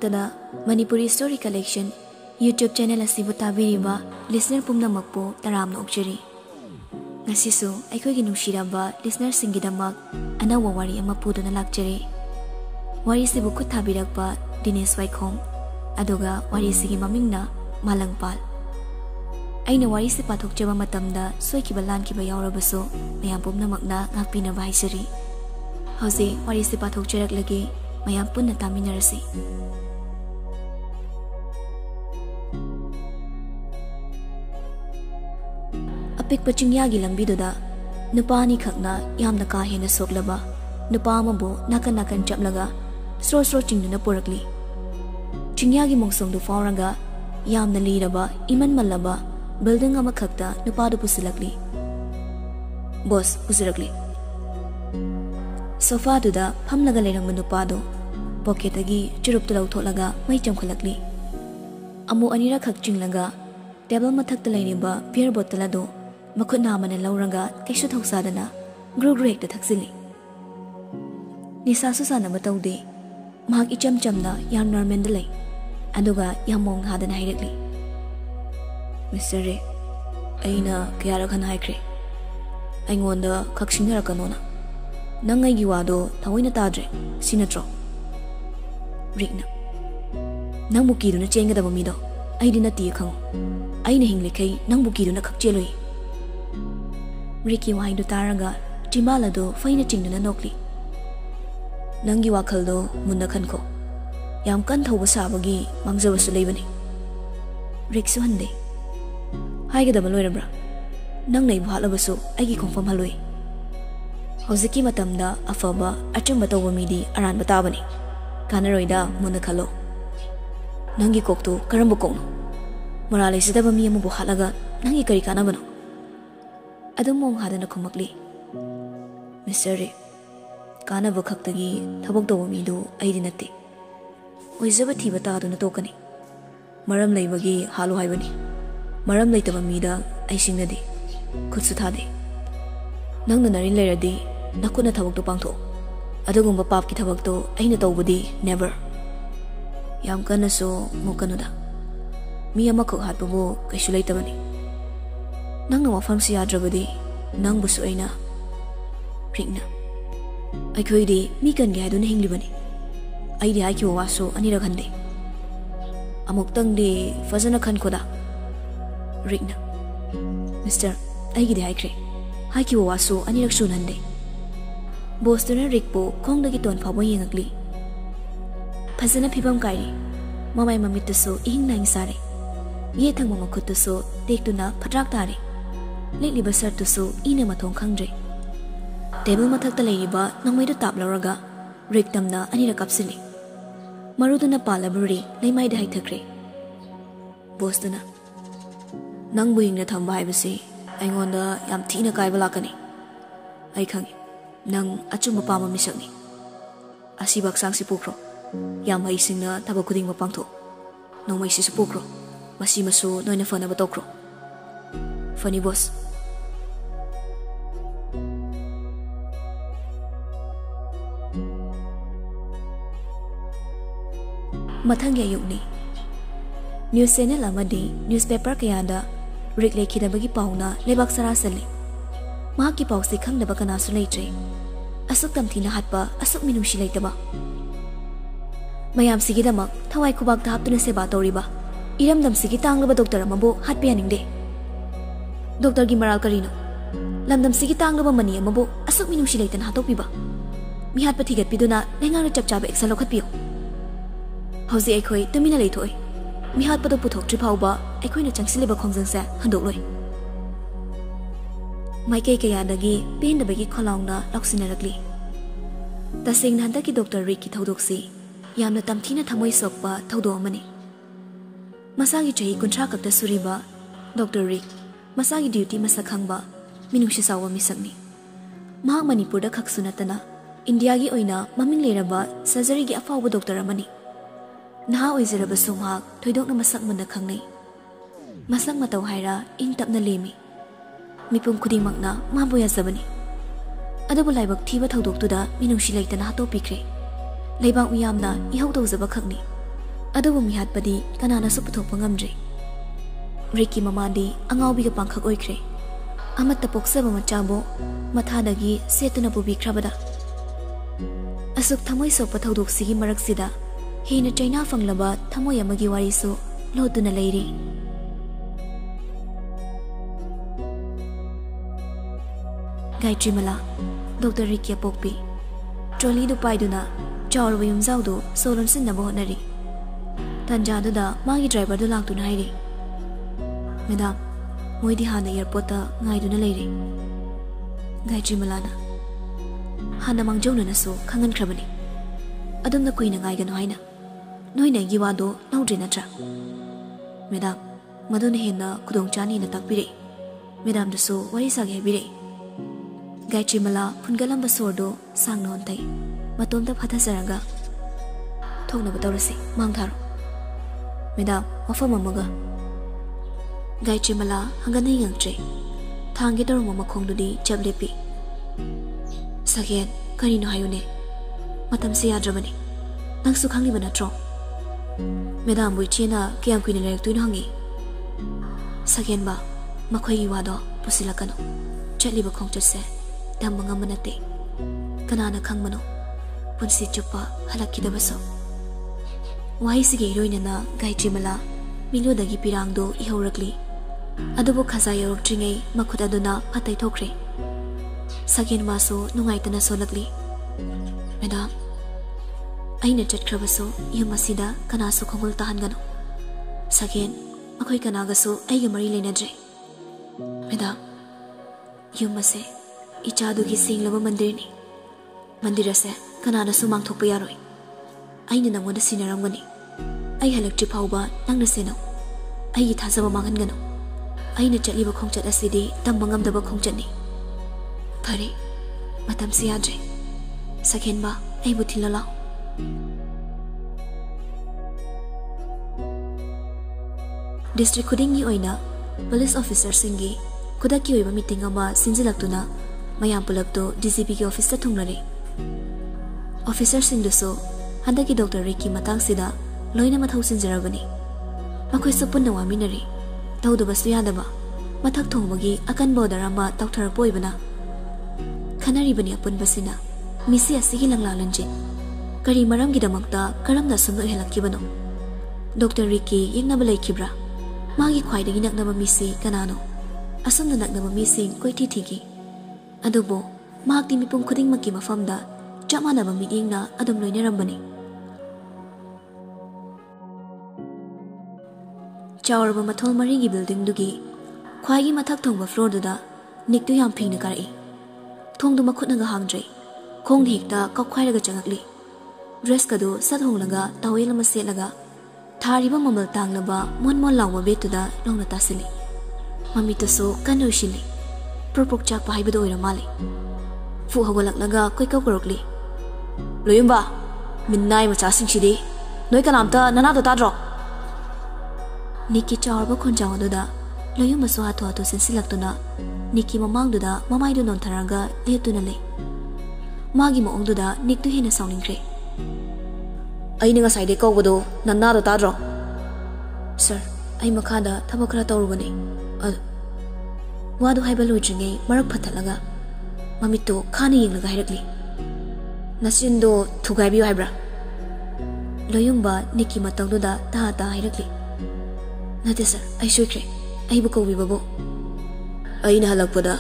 ꯃꯛꯇꯗ Manipuri Story Collection YouTube channel asibu tabiriba listener pumnamakpo taramna okjari. Ngasisu aikoigi nungshiraba listener singidamak anawa wari ama puduna lakjari. Wari sibu khut thabirakpa Dinesh Waikhom aduga wari sigi mamingna Malangpaal. Aina wari si pathokjaba matamda soikiba lankiba yaurabaso mayam pumnamakna ngakpinaba haisari. Hauze wari si pathokjaraklagi mayam punna taminarasi. Apik pachingyagi lambiduda nupani khakna yamna ka hena soklaba nupa amabu nakan chaplaga sro chingduna purakli. Chingyagi mongsong du fauranga yamna liraba iman malaba building ama khakta nupa du pusilakli. Boss pusirakli. Sofa duda phamlaga lerangma nupa du pocket agi churup tu lautholaga mai chamkhalakli. Amu anira khak chinglaga table mathakta leiniba beer bottle adu makut namana lauranga kaishu thoksadana gru hekta thaksili. Nisa susana mataude mahak icham chamna yam normal lay aduga yamong hadana hairekli. Mr. Re aina kayara khan haikre aingonda khaksingra kanona nangai gi wado thawoina tadre sinatro rigna nang buki duna chenga da bamido aidina ti khang aina hinglekai nang buki duna khakcheloi. Ricky wahindu taraga Timala do faina chingduna nokli. Nangi wakal do munna khanko yam kan thoba sabagi mangjabasu leibani. Rick su hande haiga da baloirabra nang nei bhalabasu aigi confirm haloi. Hoziki matamda afaba achumba tawba midi aran batabani kanaroida munna khalo. Nangi koktu karambu kokno morale sidaba mi amu halaga nangi kari kanabano. Adamong hadana kumakli. Mr. Re kana bakhaktagi thabok dawa midu aidinati. Oizaba thiba taaduna tokani. Maram leibagi halu haibani. Maram leitaba mida aisingnadi. Khutsu thade. Nangna narin leiradi nakuna thabok do pangtho. Adugumba papki thabok do aina tawbadi never. Yam kana so mokanuda. Mi amakho hatbabu kaisu leitabani. Nang na wafam siya drabadi nang busu ay na rigna ay koy di mikan gaya doon na hinglibani ay di ay kiwawaso aniraghande amok tang di fazana khan koda rigna Mr. ay gidi ay kre ay kiwawaso aniragsunande boss doon na rigpo kong dagiton pabo yingagli fazana pibam kairi mamay mamitaso ihing na sare ye thang mamakutaso tek na patrak tari Lately basar to so ina matong kangre. Table mathakta leiba nangmay do tap lauraga rigtam na anira kapsili. Marudo na palaburi laymay dahay thakre. Boss do na. Nang buhing na thamba haibasi ay ngonda yam tina kay balakani. Ay kangi nang achum mapama misakni. Asibak sang si pukro. Yam haising na tabakuding mapangto. Nang may si pukro. Masimaso noy na fana batokro. Funny boss. Matangya yukni. News channel amadi newspaper kayada Rick lekida bagi pauna lebak sarasali. Mahaki pausi khangdaba kanasu leitre. Asuk tamthina hatpa asuk minumshi leitaba. Mayam sigidamak thawai khubak ta haptuna seba toriba. Iramdam sigi tanglaba doctor amabo hatpianingde. Doctor gi maral karino lamdam sigi tanglaba mani amabo asuk minum shilaitan hatokpiba mi hat pathigat piduna lengang na chapchaba exalo khatpio hauzi aikhoi tamina leithoi mi hat pado puthok tri phauba aikhoi na changsileba khongjangsa handokloi maikai kayadagi pendabagi kholaungna laksinarakli tasengna handaki Dr. Rick ki thaudoksi yamna tamthina thamoi sokpa thaudo amani masagi chahi kunthra kakta suriba Dr. Rick Masagi duty masakhangba minungshi sawa misakni. Mahak Manipur da khaksunatana India gi oina maming leraba surgery gi afawa doctor amani. Naha oizeraba sumhak thoidok na masak manda khangnei. Masak mataw haira ing tapna lemi. Mipum khudimangna maboya sabani. Adabu laibak thiba thodok tuda minungshi leitana hato pikre. Leibang uyamna ihau tawzaba khakni. ꯑꯗꯨꯕꯨ ꯃꯤꯍꯥꯠꯄꯗꯤ ꯀꯅꯥꯅꯁꯨ ꯄꯨꯊꯣꯛꯄ ꯉꯝꯗ꯭ꯔꯦ꯫ ꯔꯤꯛꯀꯤ ꯃꯃꯥꯗꯤ ꯑꯉꯥꯎꯕꯤꯒ ꯄꯥꯡꯈꯛ ꯑꯣꯏꯈ꯭ꯔꯦ꯫ ꯑꯃꯠꯇ ꯄꯣꯛꯆꯕ ꯃꯆꯥꯕꯨ ꯃꯊꯥꯗꯒꯤ ꯁꯦꯠꯇꯨꯅ ꯄꯨꯕꯤꯈ꯭ꯔꯕꯗ ꯑꯁꯨꯛ ꯊꯃꯣꯏ ꯁꯣꯛꯄ ꯊꯧꯗꯣꯛꯁꯤꯒꯤ ꯃꯔꯛꯁꯤꯗ ꯍꯦꯟꯅ ꯆꯩꯅꯥ ꯐꯪꯂꯕ ꯊꯃꯣꯏ ꯑꯃꯒꯤ ꯋꯥꯔꯤꯁꯨ ꯂꯣꯠꯇꯨꯅ ꯂꯩꯔꯤ꯫ ꯒꯥꯏꯇ꯭ꯔꯤꯃꯂꯥ ꯗꯣꯛꯇꯔ ꯔꯤꯛꯀꯤ ꯑꯄꯣꯛꯄꯤ ꯇ꯭ꯔꯣꯂꯤꯗꯨ ꯄꯥꯏꯗꯨꯅ ꯆꯥꯎꯔꯕ ꯌꯨꯝꯖꯥꯎꯗꯨ ꯁꯣ ꯂꯣꯟꯁꯤꯟꯅꯕ ꯍꯣꯠꯅꯔꯤ꯫ ꯇꯟꯖꯥꯗꯨꯗ ꯃꯥꯒꯤ ꯗ꯭ꯔꯥꯏꯚꯔꯗꯨ ꯂꯥꯛꯇꯨꯅ ꯍꯥꯏꯔꯤ, ꯃꯦꯗꯥꯝ, ꯃꯣꯏꯗꯤ ꯍꯥꯟꯅ ꯑꯦꯌꯔꯄꯣꯔꯠꯇ ꯉꯥꯏꯗꯨꯅ ꯂꯩꯔꯤ꯫ ꯒꯥꯏꯇ꯭ꯔꯤꯃꯂꯥꯅ ꯍꯥꯟꯅ ꯃꯥꯡꯖꯧꯅꯅꯁꯨ ꯈꯪꯍꯟꯈ꯭ꯔꯕꯅꯤ ꯑꯗꯨꯝꯅ ꯀꯨꯏꯅ ꯉꯥꯏꯒꯅꯨ ꯍꯥꯏꯅ꯫ ꯅꯣꯏꯅ ꯑꯩꯒꯤ ꯋꯥꯗꯣ ꯂꯧꯗ꯭ꯔꯦ ꯅꯠꯇ꯭ꯔꯥ? ꯃꯦꯗꯥꯝ, ꯃꯗꯨꯅ ꯍꯦꯟꯅ ꯈꯨꯗꯣꯡꯆꯥꯅꯤꯅ ꯇꯥꯛꯄꯤꯔꯛꯏ꯫ ꯃꯦꯗꯥꯝꯗꯁꯨ ꯋꯥꯔꯤ ꯁꯥꯒꯦ ꯍꯥꯏꯕꯤꯔꯛꯏ꯫ ꯒꯥꯏꯇ꯭ꯔꯤꯃꯂꯥ ꯐꯨꯟꯒꯠꯂꯝꯕ ꯁꯣꯔꯗꯣ ꯁꯥꯡꯅ ꯍꯣꯟꯊꯩ꯫ ꯃꯇꯣꯝꯇ ꯐꯥꯊꯖꯔꯒ ꯊꯣꯛꯅꯕ ꯇꯧꯔꯁꯤ, ꯃꯥꯡ ꯊꯥꯔꯣ꯫ ꯃꯦꯗꯥꯝ, ꯋꯥꯐꯝ ꯑꯃꯒ꯫ ꯒꯥꯏꯇ꯭ꯔꯤꯃꯂꯥ ꯍꯪꯒꯠꯅ ꯌꯦꯡꯉꯛꯇ꯭ꯔꯦ꯫ ꯊꯥꯡꯒꯦ ꯇꯧꯔꯝꯕ ꯃꯈꯣꯡꯗꯨꯗꯤ ꯆꯞ ꯂꯦꯞꯄꯤ꯫ ꯁꯒꯦꯟ, ꯀꯔꯤꯅꯣ ꯍꯥꯏꯌꯨꯅꯦ? ꯃꯇꯝꯁꯤ ꯌꯥꯗ꯭ꯔꯕꯅꯤ, ꯅꯪꯁꯨ ꯈꯪꯂꯤꯕ ꯅꯠꯇ꯭ꯔꯣ? ꯃꯦꯗꯥꯝꯕꯨ ꯏꯆꯦꯅ ꯀꯌꯥꯝ ꯀꯨꯏꯅ ꯂꯩꯔꯛꯇꯣꯏꯅꯣ ꯍꯪꯉꯤ꯫ ꯁꯒꯦꯟꯕ, ꯃꯈꯣꯏꯒꯤ ꯋꯥꯗꯣ ꯄꯨꯁꯤꯜꯂꯛꯀꯅꯨ꯫ ꯆꯠꯂꯤꯕ ꯈꯣꯡꯆꯠꯁꯦ ꯇꯝꯕ ꯉꯝꯕ ꯅꯠꯇꯦ꯫ ꯀꯅꯥꯅ ꯈꯪꯕꯅꯣ ꯄꯨꯟꯁꯤ ꯆꯨꯞꯄ ꯍꯜꯂꯛꯈꯤꯗꯕꯁꯨ꯫ ꯋꯥꯍꯩꯁꯤꯒꯤ ꯏꯔꯣꯏꯅꯅ ꯒꯥꯏꯇ꯭ꯔꯤꯃꯂꯥ ꯃꯤꯠꯂꯨꯗꯒꯤ ꯄꯤꯔꯥꯡꯗꯨ ꯏꯍꯧꯔꯛꯂꯤ꯫ ꯑꯗꯨꯕꯨ ꯈꯖꯥ ꯌꯧꯔꯛꯇ꯭ꯔꯤꯉꯩ ꯃꯈꯨꯠ ꯑꯗꯨꯅ ꯐꯠꯇꯩꯊꯣꯛꯈ꯭ꯔꯦ꯫ ꯁꯒꯦꯟ ꯃꯥꯁꯨ ꯅꯨꯡꯉꯥꯏꯇꯅ ꯁꯣꯜꯂꯛꯂꯤ꯫ ꯃꯦꯗꯥꯝ, ꯑꯩꯅ ꯆꯠꯈ꯭ꯔꯕꯁꯨ ꯌꯨꯝ ꯑꯁꯤꯗ ꯀꯅꯥꯁꯨ ꯈꯣꯡꯒꯨꯜ ꯇꯥꯍꯟꯒꯅꯨ꯫ ꯁꯒꯦꯟ, ꯑꯩꯈꯣꯏ ꯀꯅꯥꯒꯁꯨ ꯑꯩꯒ ꯃꯔꯤ ꯂꯩꯅꯗ꯭ꯔꯦ꯫ ꯃꯦꯗꯥꯝ, ꯌꯨꯝ ꯑꯁꯦ ꯏꯆꯥꯗꯨꯒꯤ ꯁꯦꯡꯂꯕ ꯃꯟꯗꯤꯔꯅꯤ꯫ ꯃꯟꯗꯤꯔ ꯑꯁꯦ ꯀꯅꯥꯅꯁꯨ ꯃꯥꯡꯊꯣꯛꯄ ꯌꯥꯔꯣꯏ꯫ ꯑꯩꯅ ꯅꯪꯉꯣꯟꯗ ꯁꯤꯟꯅꯔꯝꯒꯅꯤ꯫ ꯑꯩ ꯍꯜꯂꯛꯇ꯭ꯔꯤ ꯐꯥꯎꯕ ꯅꯪꯅ ꯁꯦꯟꯅꯧ꯫ ꯑꯩꯒꯤ ꯊꯥꯖꯕ ꯃꯥꯡꯍꯟꯒꯅꯨ꯫ ꯑꯩꯅ ꯆꯠꯂꯤꯕ ꯈꯣꯡꯆꯠ ꯑꯁꯤꯗꯤ ꯇꯝꯕ ꯉꯝꯗꯕ ꯈꯣꯡꯆꯠꯅꯤ꯫ ꯐꯔꯦ, ꯃꯇꯝꯁꯤ ꯌꯥꯗ꯭ꯔꯦ꯫ ꯁꯒꯦꯟꯕ, ꯑꯩꯕꯨ ꯊꯤꯜꯂ ꯂꯥꯛꯑꯣ꯫ ꯗꯤꯁꯇ꯭ꯔꯤꯛ ꯈꯨꯗꯤꯡꯒꯤ ꯑꯣꯏꯅ ꯄꯨꯂꯤꯁ ꯑꯣꯐꯤꯁꯔꯁꯤꯡꯒꯤ ꯈꯨꯗꯛꯀꯤ ꯑꯣꯏꯕ ꯃꯤꯇꯤꯡ ꯑꯃ ꯁꯤꯟꯖꯤꯜꯂꯛꯇꯨꯅ ꯃꯌꯥꯝ ꯄꯨꯂꯞꯇꯨ ꯗꯤꯖꯤꯄꯤꯒꯤ ꯑꯣꯐꯤꯁꯇ ꯊꯨꯡꯂꯔꯤ꯫ ꯑꯣꯐꯤꯁꯔꯁꯤꯡꯗꯨꯁꯨ ꯍꯟꯗꯛꯀꯤ ꯗꯣꯛꯇꯔ ꯔꯤꯛꯀꯤ ꯃꯇꯥꯡꯁꯤꯗ ꯂꯣꯏꯅ ꯃꯊꯧ ꯆꯤꯟꯖꯔꯕꯅꯤ꯫ ꯃꯈꯣꯏꯁꯨ ꯄꯨꯟꯅ ꯋꯥꯃꯤꯟꯅꯔꯤ꯫ ꯇꯧꯗꯕꯁꯨ ꯌꯥꯗꯕ ꯃꯊꯛ ꯊꯣꯡꯕꯒꯤ ꯑꯀꯟꯕ ꯑꯣꯔꯗꯔ ꯑꯃ ꯇꯧꯊꯔꯛꯄ ꯑꯣꯏꯕꯅ ꯈꯟꯅꯔꯤꯕꯅꯤ ꯑꯄꯨꯟꯕꯁꯤꯅ ꯃꯤꯁꯤ ꯑꯁꯤꯒꯤ ꯂꯪꯂꯥ-ꯂꯪꯖꯤꯟ ꯀꯔꯤ ꯃꯔꯝꯒꯤꯗꯃꯛꯇ ꯀꯔꯝꯅ ꯑꯁꯨꯝꯅ ꯑꯣꯏꯍꯜꯂꯛꯈꯤꯕꯅꯣ? ꯗꯣꯛꯇꯔ ꯔꯤꯛꯀꯤ ꯌꯦꯛꯅꯕ ꯂꯩꯈꯤꯕ꯭ꯔꯥ? ꯃꯥꯒꯤ ꯈ꯭ꯋꯥꯏꯗꯒꯤ ꯅꯛꯅꯕ ꯃꯤꯁꯤ ꯀꯅꯥꯅꯣ? ꯑꯁꯨꯝꯅ ꯅꯛꯅꯕ ꯃꯤꯁꯤꯡ ꯀꯣꯏꯊꯤ ꯊꯤꯈꯤ꯫ ꯑꯗꯨꯕꯨ ꯃꯍꯥꯛꯇꯤ ꯃꯤꯄꯨꯝ ꯈꯨꯗꯤꯡꯃꯛꯀꯤ ꯃꯐꯝꯗ ꯆꯞ ꯃꯥꯟꯅꯕ ꯃꯤꯠꯌꯦꯡꯅ ꯑꯗꯨꯝ ꯂꯣꯏꯅꯔꯝꯕꯅꯤ꯫ ꯆꯥꯎꯔꯕ ꯃꯊꯣꯜ ꯃꯔꯤꯒꯤ ꯕꯤꯜꯗꯤꯡꯗꯨꯒꯤ ꯈ꯭ꯋꯥꯏꯒꯤ ꯃꯊꯛ ꯊꯣꯡꯕ ꯐ꯭ꯂꯣꯔꯗꯨꯗ ꯅꯤꯛꯇꯨ ꯌꯥꯝ ꯐꯤꯡꯅ ꯀꯥꯔꯛꯏ꯫ ꯊꯣꯡꯗꯨ ꯃꯈꯨꯠꯅꯒ ꯍꯥꯡꯗ꯭ꯔꯦ꯫ ꯈꯣꯡꯅ ꯍꯦꯛꯇ ꯀꯥꯎꯈꯥꯏꯔꯒ ꯆꯪꯉꯛꯂꯤ꯫ ꯗ꯭ꯔꯦꯁꯀꯗꯨ ꯁꯠ ꯍꯣꯡꯂꯒ ꯇꯥꯋꯦꯜ ꯑꯃ ꯁꯦꯠꯂꯒ ꯊꯥꯔꯤꯕ ꯃꯃꯜ ꯇꯥꯡꯂꯕ ꯃꯣꯟ ꯃꯣꯟ ꯂꯥꯎꯕ ꯕꯦꯠꯇꯨꯗ ꯂꯣꯡꯅ ꯇꯥꯁꯤꯜꯂꯤ꯫ ꯃꯃꯤꯠꯇꯨꯁꯨ ꯀꯟꯅ ꯎꯏꯁꯤꯜꯂꯤ꯫ ꯄ꯭ꯔꯣꯛ ꯆꯥꯛꯄ ꯍꯥꯏꯕꯗꯨ ꯑꯣꯏꯔ ꯃꯥꯜꯂꯤ꯫ ꯐꯨꯛ ꯍꯧꯒꯠꯂꯛꯂꯒ ꯀꯣꯏꯀꯧ ꯀꯧꯔꯛꯂꯤ꯫ ꯂꯣꯌꯨꯝꯕ, ꯃꯤꯟꯅꯥꯏ ꯃꯆꯥꯁꯤꯡꯁꯤꯗꯤ ꯅꯣꯏ ꯀꯅꯥꯝꯇ ꯅꯅꯥꯗꯣ ꯇꯥꯗ꯭ꯔꯣ? ꯅꯤꯛꯀꯤ ꯆꯥꯎꯔꯕ ꯈꯣꯟꯖꯥꯎ ꯑꯗꯨꯗ ꯂꯣꯌꯨꯝꯕꯁꯨ ꯍꯥꯊꯨ ꯍꯥꯊꯨ ꯆꯦꯟꯁꯤꯜꯂꯛꯇꯨꯅ ꯅꯤꯛꯀꯤ ꯃꯃꯥꯡꯗꯨꯗ ꯃꯃꯥꯏꯗꯨ ꯅꯣꯟꯊꯔꯒ ꯂꯦꯞꯇꯨꯅ ꯂꯩ꯫ ꯃꯥꯒꯤ ꯃꯑꯣꯡꯗꯨꯗ ꯅꯤꯛꯇꯨ ꯍꯦꯟꯅ ꯁꯥꯎꯅꯤꯡꯈ꯭ꯔꯦ꯫ ꯑꯩꯅ ꯉꯁꯥꯏꯗꯩ ꯀꯧꯕꯗꯣ ꯅꯅꯥꯗꯣ ꯇꯥꯗ꯭ꯔꯣ? ꯁꯔ, ꯑꯩ ꯃꯈꯥꯗ ꯊꯕꯛ ꯈꯔ ꯇꯧꯔꯨꯕꯅꯤ꯫ ꯋꯥꯗꯨ ꯍꯥꯏꯕ ꯂꯣꯏꯗ꯭ꯔꯤꯉꯩ ꯃꯔꯛ ꯐꯠꯊꯠꯂꯒ ꯃꯃꯤꯠꯇꯨ ꯈꯥꯅ ꯌꯦꯡꯂꯒ ꯍꯥꯏꯔꯛꯂꯤ꯫ ꯅꯆꯤꯟꯗꯣ ꯊꯨꯒꯥꯏꯕꯤꯌꯨ ꯍꯥꯏꯕ꯭ꯔꯥ? ꯂꯣꯌꯨꯝꯕ ꯅꯤꯛꯀꯤ ꯃꯇꯧꯗꯨꯗ ꯇꯥ ꯍꯥꯏꯔꯛꯂꯤ꯫ ꯅꯠꯇꯦ ꯁꯔ, ꯑꯩ ꯁꯣꯏꯈ꯭ꯔꯦ꯫ ꯑꯩꯕꯨ ꯀꯧꯕꯤꯕꯕꯨ? ꯑꯩꯅ ꯍꯜꯂꯛꯄꯗ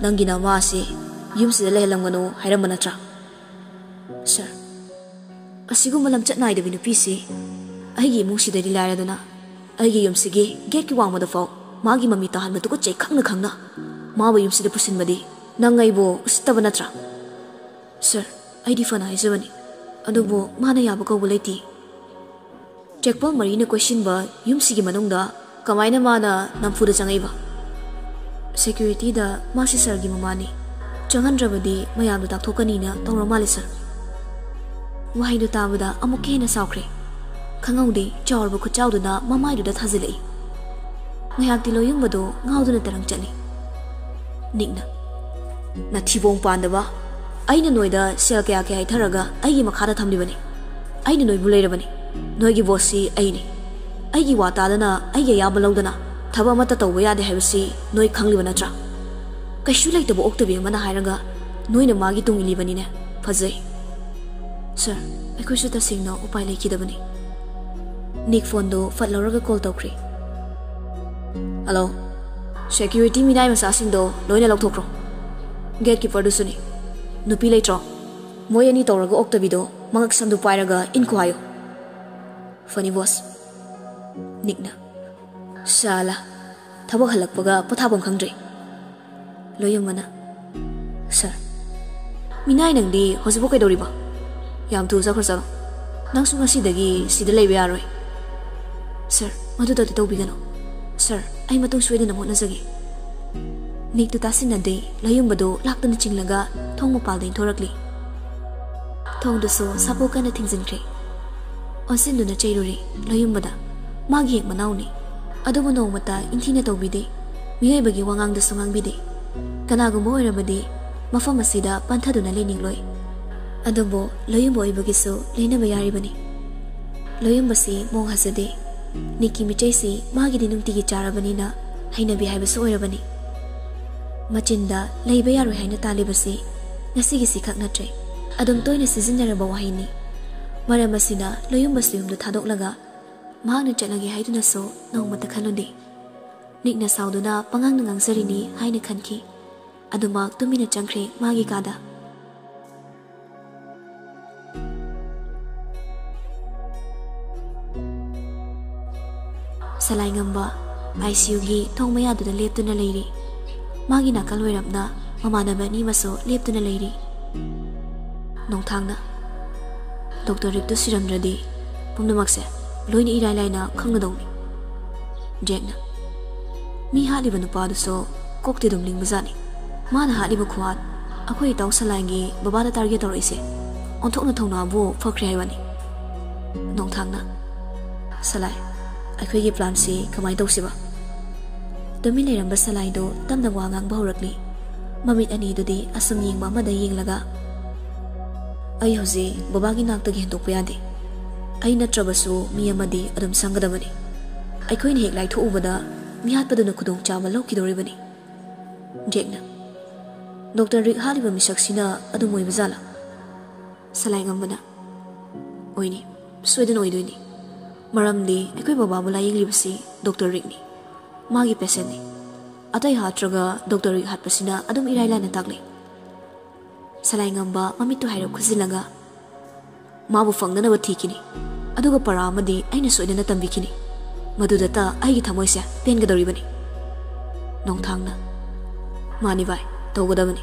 ꯅꯪꯒꯤ ꯅꯃꯥ ꯑꯁꯤ ꯌꯨꯝꯁꯤꯗ ꯂꯩꯍꯜꯂꯝꯒꯅꯨ ꯍꯥꯏꯔꯝꯕ ꯅꯠꯇ꯭ꯔꯥ? ꯁꯔ, ꯑꯁꯤꯒꯨꯝꯕ ꯂꯝꯆꯠ ꯅꯥꯏꯗꯕꯤ ꯅꯨꯄꯤꯁꯤ ꯑꯩꯒꯤ ꯏꯃꯨꯡꯁꯤꯗꯗꯤ ꯂꯥꯏꯔꯗꯅ ꯑꯩꯒꯤ ꯌꯨꯝꯁꯤꯒꯤ ꯒꯦꯠꯀꯤ ꯋꯥꯡꯃꯗ ꯐꯥꯎ ꯃꯥꯒꯤ ꯃꯃꯤ ꯇꯥꯍꯟꯕ ꯇꯨꯀꯠꯆꯩ ꯈꯪꯅ ꯈꯪꯅ ꯃꯥꯕꯨ ꯌꯨꯝꯁꯤꯗ ꯄꯨꯁꯤꯟꯕꯗꯤ ꯅꯪ ꯑꯩꯕꯨ ꯎꯁꯤꯠꯇꯕ ꯅꯠꯇ꯭ꯔꯥ? ꯁꯔ, ꯑꯩꯗꯤ ꯐꯅ ꯍꯥꯏꯖꯕꯅꯤ, ꯑꯗꯨꯕꯨ ꯃꯥꯅ ꯌꯥꯕ ꯀꯧꯕ ꯂꯩꯇꯦ꯫ ꯆꯦꯛꯄꯜ ꯃꯔꯤꯅ ꯀꯣꯏꯁꯤꯟꯕ ꯌꯨꯝꯁꯤꯒꯤ ꯃꯅꯨꯡꯗ ꯀꯃꯥꯏꯅ ꯃꯥꯅ ꯅꯝꯐꯨꯗ ꯆꯪꯉꯛꯏꯕ? ꯁꯦꯀ꯭ꯌꯨꯔꯤꯇꯤꯗ ꯃꯥꯁꯤ ꯁꯔꯒꯤ ꯃꯃꯥꯅꯤ, ꯆꯪꯍꯟꯗ꯭ꯔꯕꯗꯤ ꯃꯌꯥꯝꯗ ꯇꯥꯛꯊꯣꯛꯀꯅꯤꯅ ꯇꯧꯔ ꯃꯥꯜꯂꯦ ꯁꯔ꯫ ꯋꯥꯍꯩꯗꯨ ꯇꯥꯕꯗ ꯑꯃꯨꯛꯀ ꯍꯦꯟꯅ ꯁꯥꯎꯈ꯭ꯔꯦ꯫ ꯈꯪꯍꯧꯗꯦ ꯆꯥꯎꯔꯕ ꯈꯨꯠꯆꯥꯎꯗꯨꯅ ꯃꯃꯥꯏꯗꯨꯗ ꯊꯥꯖꯤꯜꯂꯛꯏ꯫ ꯉꯥꯏꯍꯥꯛꯇꯤ ꯂꯣꯌꯨꯝꯕꯗꯣ ꯉꯥꯎꯗꯨꯅ ꯇꯔꯪ ꯆꯠꯂꯤ꯫ ꯅꯤꯛꯅ, ꯅꯊꯤꯕꯣꯡ ꯄꯥꯟꯗꯕ, ꯑꯩꯅ ꯅꯣꯏꯗ ꯁꯦꯜ ꯀꯌꯥ ꯍꯩꯊꯔꯒ ꯑꯩꯒꯤ ꯃꯈꯥꯗ ꯊꯝꯂꯤꯕꯅꯤ꯫ ꯑꯩꯅ ꯅꯣꯏꯕꯨ ꯂꯩꯔꯕꯅꯤ, Noigi bossi aini. Aigi watadana, aigi yabalodana, Tabamata Wayade Hevsi, Noi Kanglivanatra. Kashu like the Octavia Mana Hiraga, Noina Magi Tung Livanine, Paze. Sir, I could shoot a signal upon Lake Kidabani. Nick Fondo, Fat Loraga called Tokri. Hello. Security Mina was asking though, Loina Lotokro. Gatekeeper Dusuni. Nupi later. Moyani Torago Octavido, Mangaksam du Piraga, Inquire. Funny boss. Nickna. Sala. Tabahalakwaga, Potabon Kangdri. Loyamana. Sir. Minainang di, Hosiboka Doriba. Yam to Zakosa. Nangsuma Sidagi, Sidale Viaroi. Sir, Maduta to Tobigano. Sir, I'm a to Sweden of Monazagi. Nick to Tassin a day, Loyumbado, Lakan Chinglaga, Tongopal in Torakli. Tong the so, Sapo kind of things in clay. On Sinduna Chairuri, Loyumbada, Magi Manauni. Adobono Mata, Intina Tobide, Miebagi Wangang the Songang Bide. Kanago Moirabadi, Mafamasida, Pantaduna Lening Loy. Adobo, Loyumbo Ibagiso, Lena Bayaribani. Loyumbasi, Mong Hasade, Niki Michesi, Magi Dinumti Charabanina, Haina Behive Soirabani. Machinda, Laybayaru Haina Talibasi, Nasigisi Kaknatre, Adam Toina Sizinera Bawahini. Maramasina, Loyumbasium the Tadok Laga, Magna Chalagi Haiduna so, no Matakanodi. Nickna Sauduna, Pangang Sarini, Haina Kanki, Adumak 2 minute Jankre, Magi Gada. Salaingamba, ICUgi, Tongmaya to the Leptuna lady. Magina Kalwerabna, Mamana Banimaso, Leptuna lady. Nong Tangna. Dr. Rip to Siramdradi, Pumnamaxe, Loin Iralaina, Kangadoni. Jagna. Mi Halibanupado so, Coktidum Limbazani. Mana Halibakuat, a quay dog salangi, Babada target or ise. On Tona Tona Bo for Crayvani. Nong Tangna. Salai. I could give Plancy, Kamai Dosiba. The Milaram Basalaido, Tamda Wangang Baurakli. Mamit Anidodi, Asam Ying Mama the Ying Laga. I Jose, Babagi knocked again to Piadi. I not Trabasu, Miyamadi, Adam Sangadamani. I couldn't hate like to over the Miat Padunakudong Chama Loki the Ribani. Jagna. Dr. Rick Haliba Mishaksina, Adumoi Bazala. Salangambana. Oini, Sweden Oiduni. Maramdi, Equi Bababula Libasi, Dr. Rickney. Magi Peseni. Atay Hatraga, Dr. Rick Hatpasina, Adam Irailan Tagli. Salaingamba, Mamito Hiro Kuzilaga. Mabu Fangana Tikini. Aduga Paramadi, Aina Sweden Tambikini. Madudata, Aitamoisa, Pengadoribani. Nong Tangna. Manivai, Togodavani.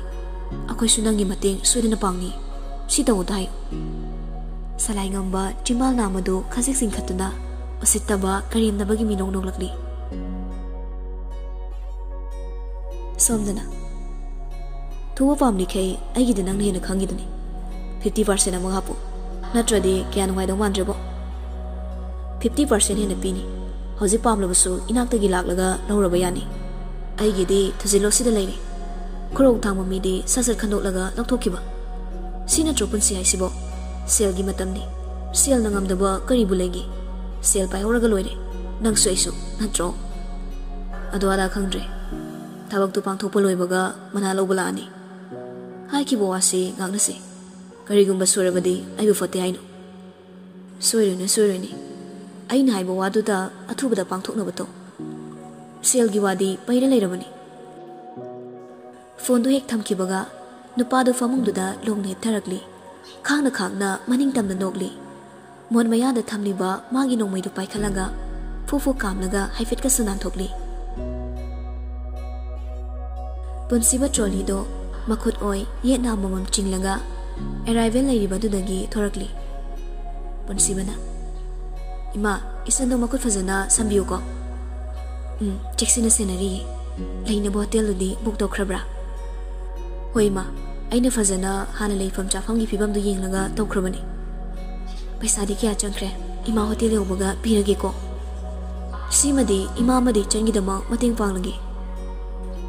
Akosunangi Mating, Sweden Pangi. Sita Udai. Salaingamba, Jimal Namadu, Kazixin Katuna, Ositaba, Karim Nabagi Minong Nogli. Somdana. Two of family K, I get an angry in a Kangidani. 50% among Hapu. Natradi, can wide on one dribble. 50% in a penny. Hosi Pamlabasu, Inakta Gilaglaga, Laura Bayani. I get it to Zilosi the lady. Kuro Tamamidi, Sasar Kandolaga, Noktokiba. Sina Tropensi Isibo. Sel gi matamni sel nangam daba karibulegi sel pai horaga loire nang soisu natro adwara khangdre tabak tu pang thopa loibaga mana lobula ani hai ki boasi ngangna se karigumba surabadi aibu fate haino soirene aina haibo wadu da athubada pang thokna bato sel gi wadi paira leirabani phone du hek thamkibaga nupa du famung du da longne tarakli Khangna Khangna, Maning Tam the Nogli. Mon Maya the Tamliba, Magino Maidu Paikalaga, Fufu Kamlaga, Haifit Kasunan Togli. Bunsiba Trolido, Makut Oi, Yet now Mamam Chinglaga, arrival Lady Badudagi, Torakli. Bunsibana Ima, Isando Makut Fazana, Sambiuko. Jackson Scenery, Laina Boteludi, Bukdo Crabra. Hoima. Aina fazana Hanalay from Chafang Pibam do Ying Laga Tokrabani. Paisadi Kia Chankre, Ima Hotel Obaga, Piragiko. Simadi, Imamadi, Changidama, Mating Panglagi.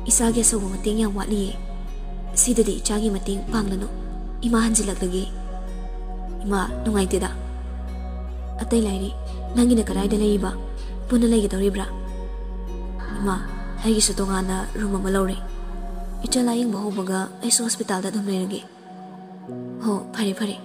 Isagi so Mating Yang Watli. Sidadi, Chagi Mating Panglano. Ima Hanzilak lagi. Ima, no idea. Atai lairi nangina karaida leiba puna leigidoribra. Ima aigi su tongana room ama lawre. Icha laying bahobaga aisu hospital da dum leirage. Ho phare phare.